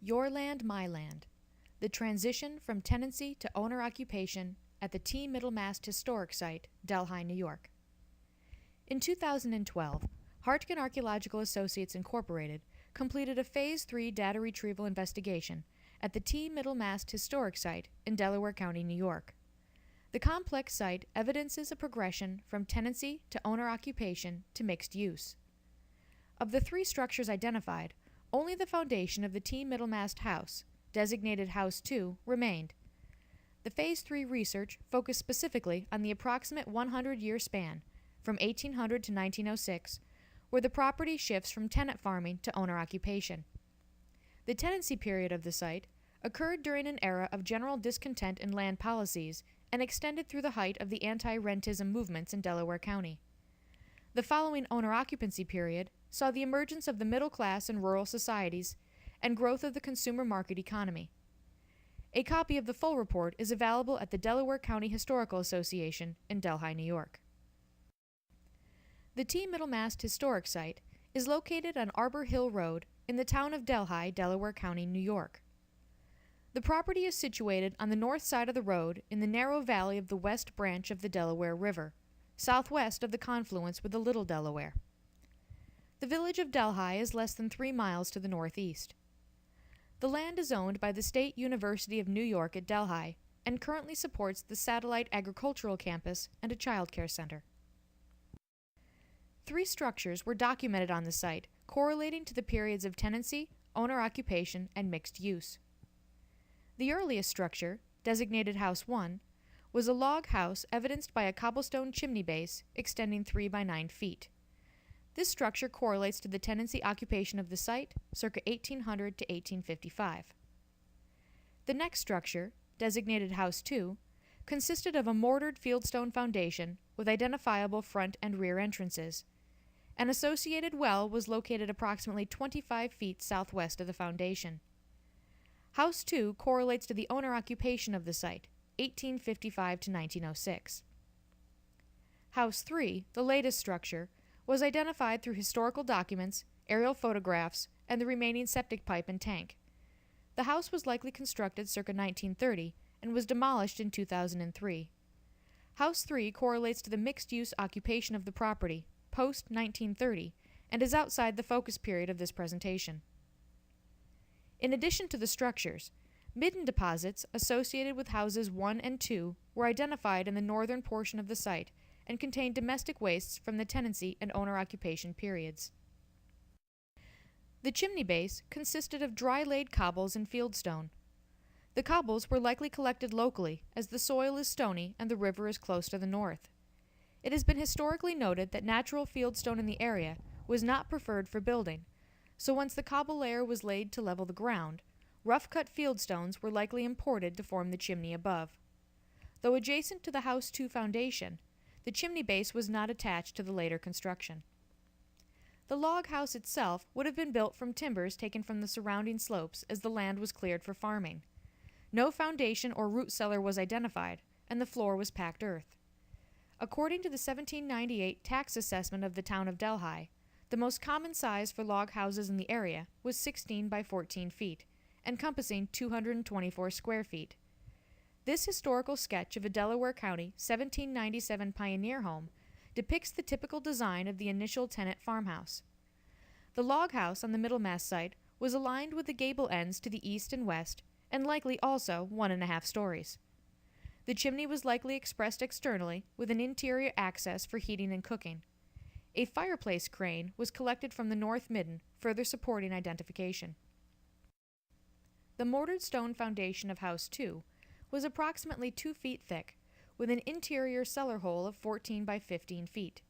Your Land, My Land: The Transition from Tenancy to Owner-Occupation at the T. Middlemast Historic Site, Delhi, New York. In 2012, Hartgen Archaeological Associates Incorporated completed a Phase 3 data retrieval investigation at the T. Middlemast Historic Site in Delaware County, New York. The complex site evidences a progression from tenancy to owner-occupation to mixed use. Of the three structures identified, only the foundation of the T. Middlemast House, designated House 2, remained. The Phase 3 research focused specifically on the approximate 100-year span, from 1800 to 1906, where the property shifts from tenant farming to owner-occupation. The tenancy period of the site occurred during an era of general discontent in land policies and extended through the height of the anti-rentism movements in Delaware County. The following owner-occupancy period saw the emergence of the middle class in rural societies and growth of the consumer market economy. A copy of the full report is available at the Delaware County Historical Association in Delhi, New York. The T. Middlemast Historic Site is located on Arbor Hill Road in the town of Delhi, Delaware County, New York. The property is situated on the north side of the road in the narrow valley of the west branch of the Delaware River, southwest of the confluence with the Little Delaware. The village of Delhi is less than 3 miles to the northeast. The land is owned by the State University of New York at Delhi and currently supports the satellite agricultural campus and a child care center. 3 structures were documented on the site correlating to the periods of tenancy, owner-occupation, and mixed use. The earliest structure, designated House 1, was a log house evidenced by a cobblestone chimney base extending 3 by 9 feet. This structure correlates to the tenancy occupation of the site circa 1800 to 1855. The next structure, designated House 2, consisted of a mortared fieldstone foundation with identifiable front and rear entrances. An associated well was located approximately 25 feet southwest of the foundation. House 2 correlates to the owner-occupation of the site, 1855 to 1906. House 3, the latest structure, was identified through historical documents, aerial photographs, and the remaining septic pipe and tank. The house was likely constructed circa 1930 and was demolished in 2003. House 3 correlates to the mixed-use occupation of the property, post-1930, and is outside the focus period of this presentation. In addition to the structures, midden deposits associated with houses 1 and 2 were identified in the northern portion of the site and contained domestic wastes from the tenancy and owner-occupation periods. The chimney base consisted of dry-laid cobbles and fieldstone. The cobbles were likely collected locally, as the soil is stony and the river is close to the north. It has been historically noted that natural fieldstone in the area was not preferred for building, so once the cobble layer was laid to level the ground, rough-cut fieldstones were likely imported to form the chimney above. Though adjacent to the House 2 foundation, the chimney base was not attached to the later construction. The log house itself would have been built from timbers taken from the surrounding slopes as the land was cleared for farming. No foundation or root cellar was identified, and the floor was packed earth. According to the 1798 tax assessment of the town of Delhi, the most common size for log houses in the area was 16 by 14 feet, encompassing 224 square feet. This historical sketch of a Delaware County 1797 pioneer home depicts the typical design of the initial tenant farmhouse. The log house on the Middlemast site was aligned with the gable ends to the east and west, and likely also 1.5 stories. The chimney was likely expressed externally with an interior access for heating and cooking. A fireplace crane was collected from the north midden, further supporting identification. The mortared stone foundation of House 2 was approximately 2 feet thick, with an interior cellar hole of 14 by 15 feet.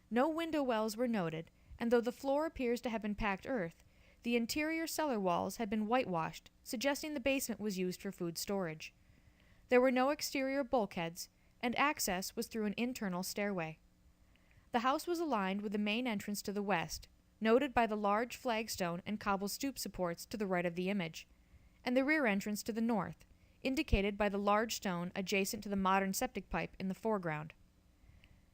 No window wells were noted, and though the floor appears to have been packed earth, the interior cellar walls had been whitewashed, suggesting the basement was used for food storage. There were no exterior bulkheads, and access was through an internal stairway. The house was aligned with the main entrance to the west, noted by the large flagstone and cobble stoop supports to the right of the image, and the rear entrance to the north, indicated by the large stone adjacent to the modern septic pipe in the foreground.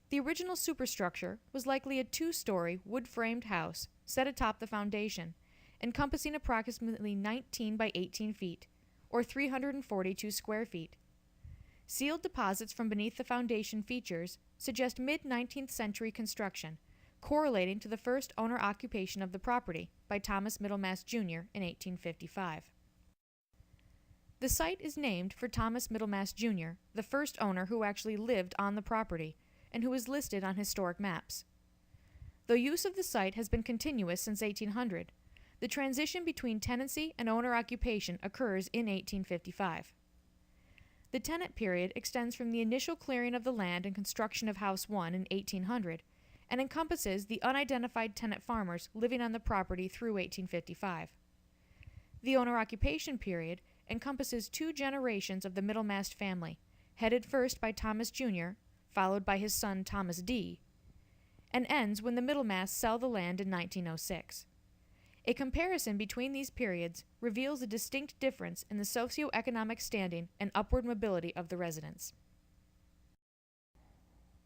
The original superstructure was likely a 2-story wood-framed house set atop the foundation encompassing approximately 19 by 18 feet, or 342 square feet. Sealed deposits from beneath the foundation features suggest mid-19th century construction, correlating to the first owner occupation of the property by Thomas Middlemass Jr. in 1855. The site is named for Thomas Middlemass Jr., the first owner who actually lived on the property and who is listed on historic maps. Though use of the site has been continuous since 1800, the transition between tenancy and owner occupation occurs in 1855. The tenant period extends from the initial clearing of the land and construction of House 1 in 1800 and encompasses the unidentified tenant farmers living on the property through 1855. The owner occupation period encompasses 2 generations of the Middlemass family, headed first by Thomas Jr., followed by his son Thomas D., and ends when the Middlemass sell the land in 1906. A comparison between these periods reveals a distinct difference in the socioeconomic standing and upward mobility of the residents.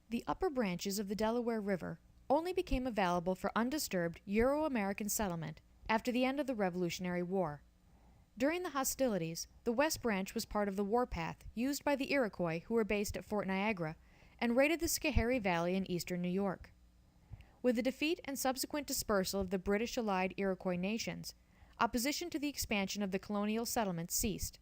The upper branches of the Delaware River only became available for undisturbed Euro-American settlement after the end of the Revolutionary War. During the hostilities, the West Branch was part of the warpath used by the Iroquois who were based at Fort Niagara and raided the Schoharie Valley in eastern New York. With the defeat and subsequent dispersal of the British-allied Iroquois nations, opposition to the expansion of the colonial settlements ceased.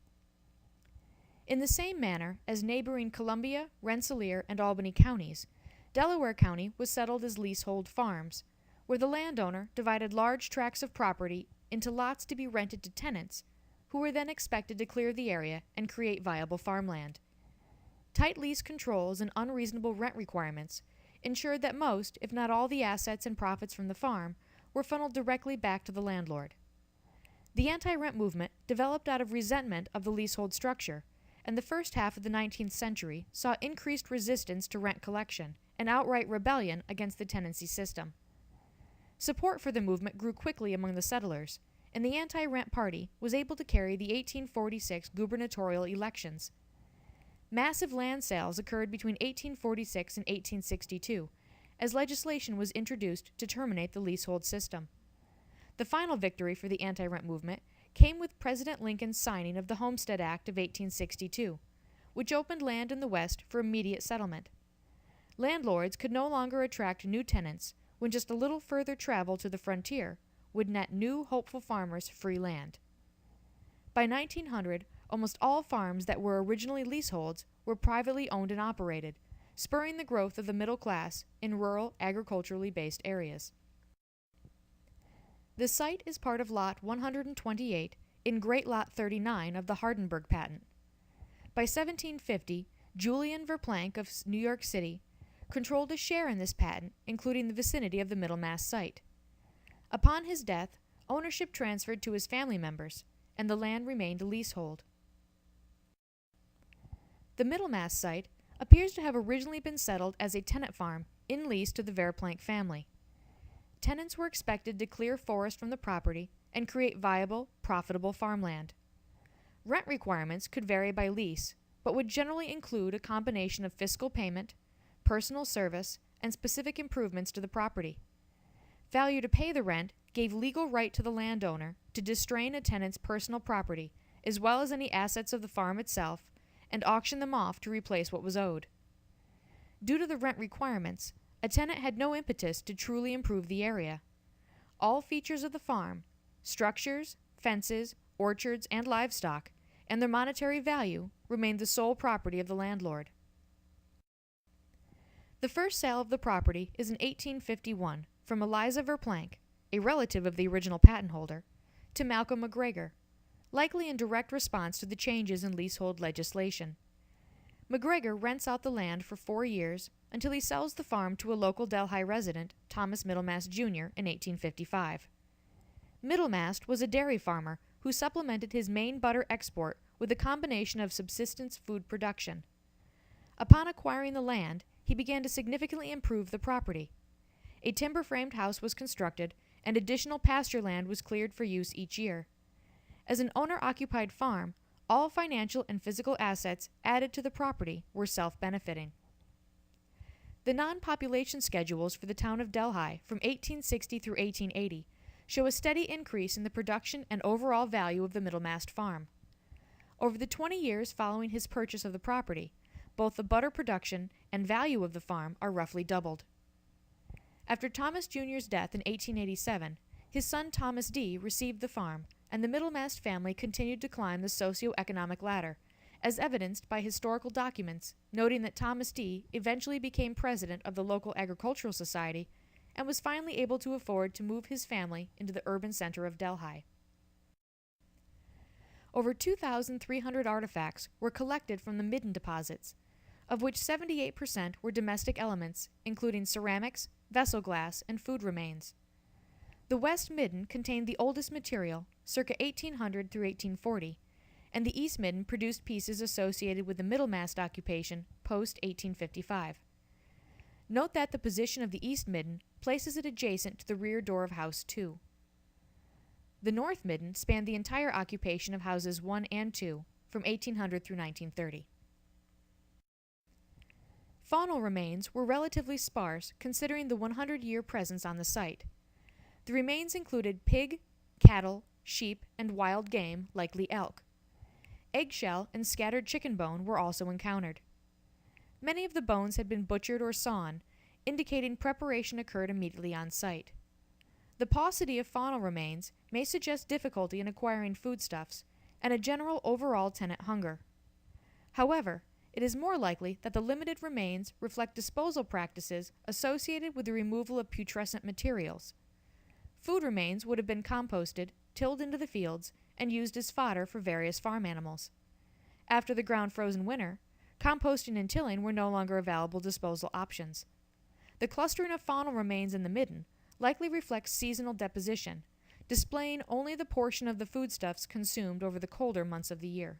In the same manner as neighboring Columbia, Rensselaer, and Albany counties, Delaware County was settled as leasehold farms, where the landowner divided large tracts of property into lots to be rented to tenants, who were then expected to clear the area and create viable farmland. Tight lease controls and unreasonable rent requirements ensured that most, if not all, the assets and profits from the farm were funneled directly back to the landlord. The anti-rent movement developed out of resentment of the leasehold structure, and the first half of the 19th century saw increased resistance to rent collection and outright rebellion against the tenancy system. Support for the movement grew quickly among the settlers, and the anti-rent party was able to carry the 1846 gubernatorial elections. Massive land sales occurred between 1846 and 1862, as legislation was introduced to terminate the leasehold system. The final victory for the anti-rent movement came with President Lincoln's signing of the Homestead Act of 1862, which opened land in the West for immediate settlement. Landlords could no longer attract new tenants when just a little further travel to the frontier would net new, hopeful farmers free land. By 1900, almost all farms that were originally leaseholds were privately owned and operated, spurring the growth of the middle class in rural, agriculturally based areas. The site is part of Lot 128 in Great Lot 39 of the Hardenberg patent. By 1750, Julian Verplanck of New York City controlled a share in this patent, including the vicinity of the Middlemass site. Upon his death, ownership transferred to his family members, and the land remained a leasehold. The Middlemass site appears to have originally been settled as a tenant farm in lease to the Verplanck family. Tenants were expected to clear forest from the property and create viable, profitable farmland. Rent requirements could vary by lease, but would generally include a combination of fiscal payment, personal service, and specific improvements to the property. Failure to pay the rent gave legal right to the landowner to distrain a tenant's personal property, as well as any assets of the farm itself, and auction them off to replace what was owed. Due to the rent requirements, a tenant had no impetus to truly improve the area. All features of the farm, structures, fences, orchards, and livestock, and their monetary value remained the sole property of the landlord. The first sale of the property is in 1851 from Eliza Verplanck, a relative of the original patent holder, to Malcolm McGregor, likely in direct response to the changes in leasehold legislation. McGregor rents out the land for 4 years until he sells the farm to a local Delhi resident, Thomas Middlemass Jr., in 1855. Middlemass was a dairy farmer who supplemented his main butter export with a combination of subsistence food production. Upon acquiring the land, he began to significantly improve the property. A timber-framed house was constructed, and additional pasture land was cleared for use each year. As an owner-occupied farm, all financial and physical assets added to the property were self-benefiting. The non-population schedules for the town of Delhi from 1860 through 1880 show a steady increase in the production and overall value of the Middlemast farm. Over the 20 years following his purchase of the property, both the butter production and value of the farm are roughly doubled. After Thomas Jr.'s death in 1887, his son Thomas D. received the farm, and the Middlemast family continued to climb the socio-economic ladder, as evidenced by historical documents noting that Thomas D. eventually became president of the local agricultural society and was finally able to afford to move his family into the urban center of Delhi. Over 2,300 artifacts were collected from the Midden deposits, of which 78% were domestic elements, including ceramics, vessel glass, and food remains. The West Midden contained the oldest material, circa 1800 through 1840, and the East Midden produced pieces associated with the Middlemast occupation post-1855. Note that the position of the East Midden places it adjacent to the rear door of House 2. The North Midden spanned the entire occupation of Houses 1 and 2 from 1800 through 1930. Faunal remains were relatively sparse considering the 100-year presence on the site. The remains included pig, cattle, sheep, and wild game, likely elk. Eggshell and scattered chicken bone were also encountered. Many of the bones had been butchered or sawn, indicating preparation occurred immediately on site. The paucity of faunal remains may suggest difficulty in acquiring foodstuffs and a general overall tenant hunger. However, it is more likely that the limited remains reflect disposal practices associated with the removal of putrescent materials. Food remains would have been composted, tilled into the fields, and used as fodder for various farm animals. After the ground-frozen winter, composting and tilling were no longer available disposal options. The clustering of faunal remains in the midden likely reflects seasonal deposition, displaying only the portion of the foodstuffs consumed over the colder months of the year.